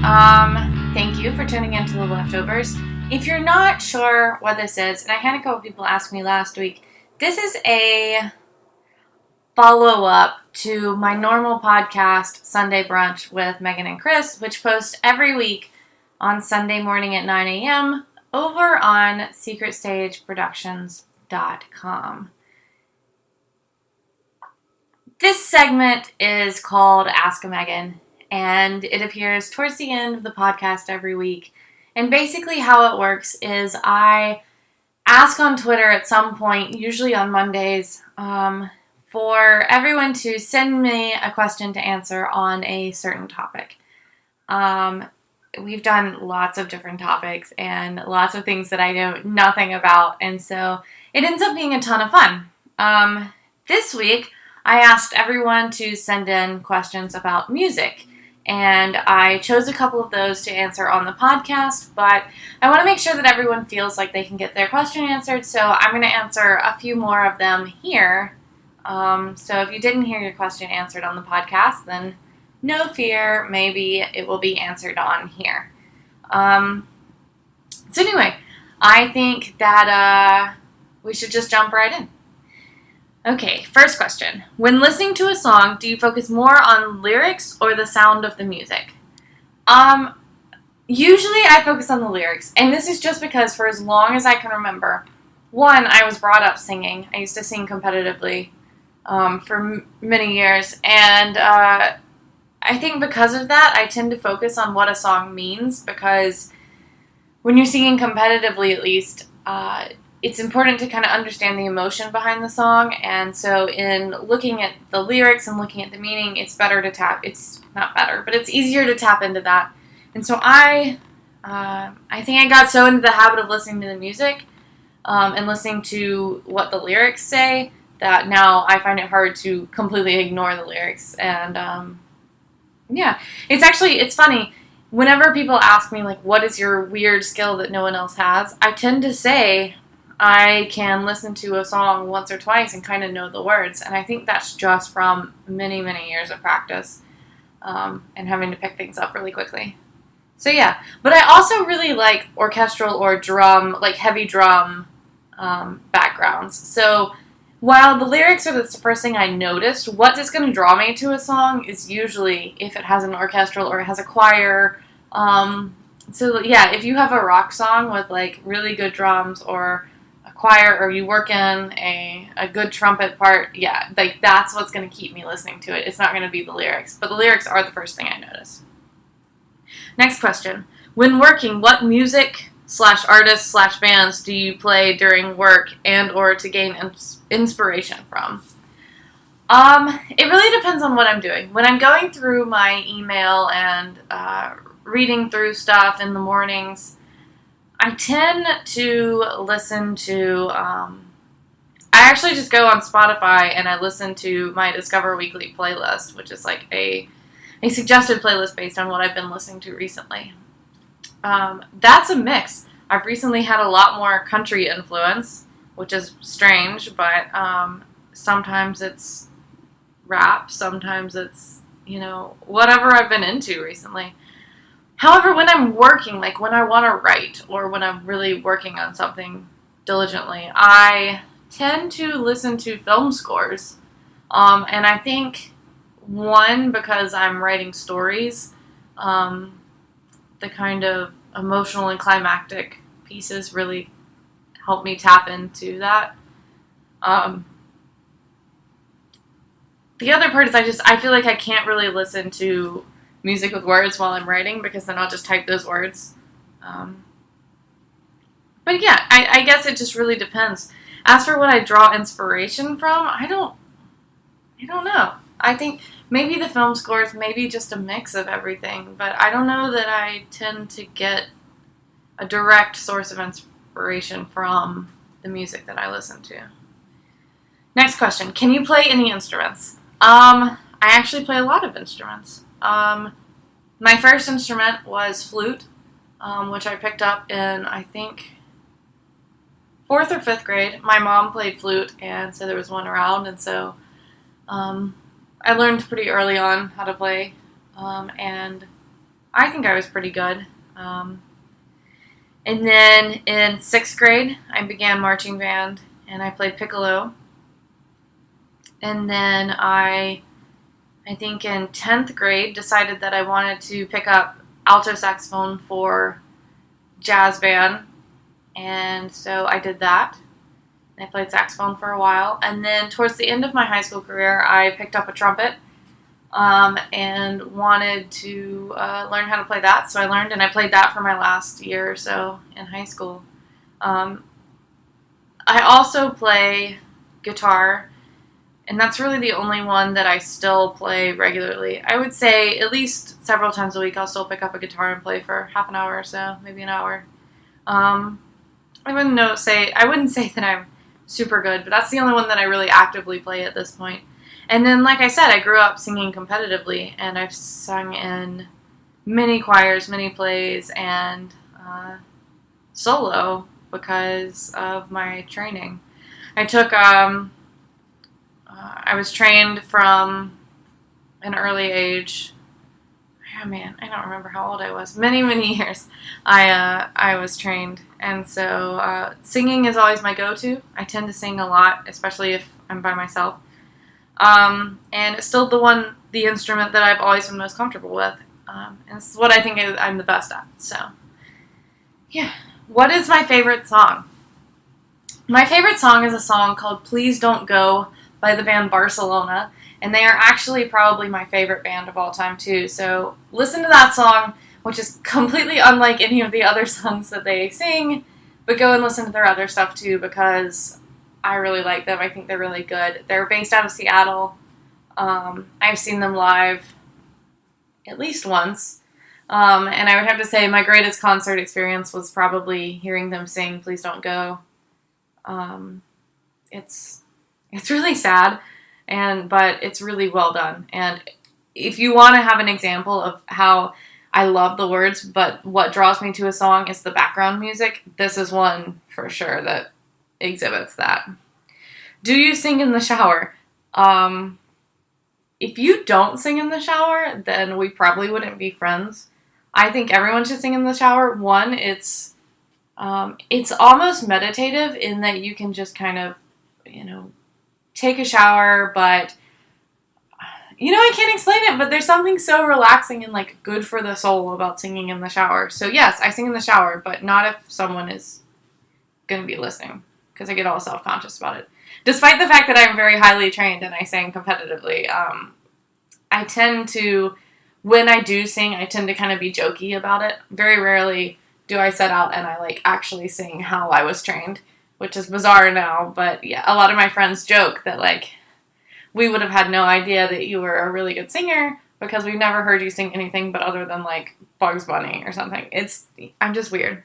Thank you for tuning in to The Leftovers. If you're not sure what this is, and I had a couple people ask me last week, this is a follow-up to my normal podcast, Sunday Brunch with Megan and Chris, which posts every week on Sunday morning at 9 a.m. over on secretstageproductions.com. This segment is called Ask a Megan, and it appears towards the end of the podcast every week. And basically how it works is I ask on Twitter at some point, usually on Mondays, for everyone to send me a question to answer on a certain topic. We've done lots of different topics and lots of things that I know nothing about, and so it ends up being a ton of fun. This week, I asked everyone to send in questions about music, and I chose a couple of those to answer on the podcast, but I want to make sure that everyone feels like they can get their question answered, so I'm going to answer a few more of them here. So if you didn't hear your question answered on the podcast, then no fear, maybe it will be answered on here. So anyway, I think that we should just jump right in. Okay, first question. When listening to a song, do you focus more on lyrics or the sound of the music? Usually I focus on the lyrics, and this is just because for as long as I can remember, one, I was brought up singing. I used to sing competitively for many years, and I think because of that, I tend to focus on what a song means, because when you're singing competitively, at least, it's important to kind of understand the emotion behind the song, and so in looking at the lyrics and looking at the meaning, it's easier to tap into that. And so I think I got so into the habit of listening to the music and listening to what the lyrics say that now I find it hard to completely ignore the lyrics. And it's funny. Whenever people ask me, like, what is your weird skill that no one else has, I tend to say I can listen to a song once or twice and kind of know the words. And I think that's just from many, many years of practice and having to pick things up really quickly. So yeah, but I also really like orchestral or drum, like heavy drum backgrounds. So while the lyrics are the first thing I noticed, what is going to draw me to a song is usually if it has an orchestral or it has a choir. So yeah, if you have a rock song with like really good drums or a choir, or you work in a good trumpet part, yeah, like that's what's going to keep me listening to it. It's not going to be the lyrics, but the lyrics are the first thing I notice. Next question. When working, what music/artists/bands do you play during work and or to gain inspiration from? It really depends on what I'm doing. When I'm going through my email and reading through stuff in the mornings, I tend to listen to, I actually just go on Spotify and I listen to my Discover Weekly playlist, which is like a suggested playlist based on what I've been listening to recently. That's a mix. I've recently had a lot more country influence, which is strange, but sometimes it's rap, sometimes it's, whatever I've been into recently. However, when I'm working, like when I want to write or when I'm really working on something diligently, I tend to listen to film scores. And I think, one, because I'm writing stories, the kind of emotional and climactic pieces really help me tap into that. The other part is I feel like I can't really listen to music with words while I'm writing, because then I'll just type those words. But yeah, I guess it just really depends. As for what I draw inspiration from, I don't know. I think maybe the film scores, maybe just a mix of everything, but I don't know that I tend to get a direct source of inspiration from the music that I listen to. Next question. Can you play any instruments? I actually play a lot of instruments. My first instrument was flute, which I picked up in, I think, 4th or 5th grade. My mom played flute, and so there was one around, and so I learned pretty early on how to play, and I think I was pretty good. And then in 6th grade, I began marching band, and I played piccolo. And then I think in 10th grade, decided that I wanted to pick up alto saxophone for jazz band. And so I did that. I played saxophone for a while. And then towards the end of my high school career, I picked up a trumpet and wanted to learn how to play that. So I learned, and I played that for my last year or so in high school. I also play guitar, and that's really the only one that I still play regularly. I would say at least several times a week I'll still pick up a guitar and play for half an hour or so, maybe an hour. I wouldn't say that I'm super good, but that's the only one that I really actively play at this point. And then, like I said, I grew up singing competitively, and I've sung in many choirs, many plays, and solo because of my training. I was trained from an early age. Oh man, I don't remember how old I was. Many, many years I was trained. And so singing is always my go-to. I tend to sing a lot, especially if I'm by myself. And it's still the instrument that I've always been most comfortable with. And it's what I think I'm the best at. So, yeah. What is my favorite song? My favorite song is a song called Please Don't Go by the band Barcelona. And they are actually probably my favorite band of all time, too. So listen to that song, which is completely unlike any of the other songs that they sing. But go and listen to their other stuff, too, because I really like them. I think they're really good. They're based out of Seattle. I've seen them live at least once. And I would have to say my greatest concert experience was probably hearing them sing Please Don't Go. It's really sad, but it's really well done. And if you want to have an example of how I love the words, but what draws me to a song is the background music, this is one for sure that exhibits that. Do you sing in the shower? If you don't sing in the shower, then we probably wouldn't be friends. I think everyone should sing in the shower. One, it's almost meditative in that you can just kind of, take a shower, but, I can't explain it, but there's something so relaxing and, good for the soul about singing in the shower. So, yes, I sing in the shower, but not if someone is going to be listening, because I get all self-conscious about it. Despite the fact that I'm very highly trained and I sing competitively, I tend to, when I do sing, I tend to kind of be jokey about it. Very rarely do I set out and I, actually sing how I was trained, which is bizarre now, but yeah, a lot of my friends joke that, we would have had no idea that you were a really good singer because we've never heard you sing anything but other than, Bugs Bunny or something. I'm just weird.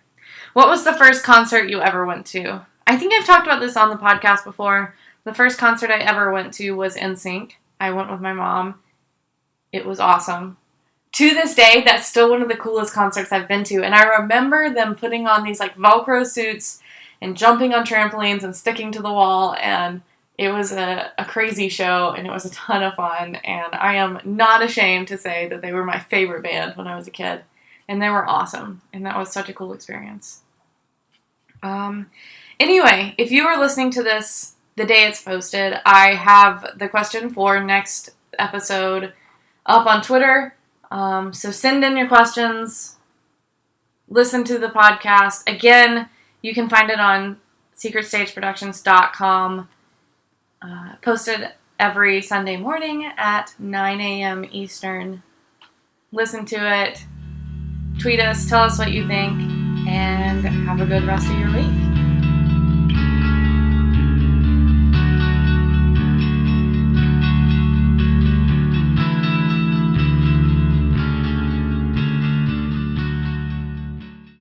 What was the first concert you ever went to? I think I've talked about this on the podcast before. The first concert I ever went to was NSYNC. I went with my mom. It was awesome. To this day, that's still one of the coolest concerts I've been to. And I remember them putting on these Velcro suits and jumping on trampolines and sticking to the wall. And it was a crazy show, and it was a ton of fun. And I am not ashamed to say that they were my favorite band when I was a kid. And they were awesome. And that was such a cool experience. Anyway, if you are listening to this the day it's posted, I have the question for next episode up on Twitter. So send in your questions. Listen to the podcast. Again, you can find it on secretstageproductions.com. Posted every Sunday morning at 9 a.m. Eastern. Listen to it. Tweet us. Tell us what you think. And have a good rest of your week.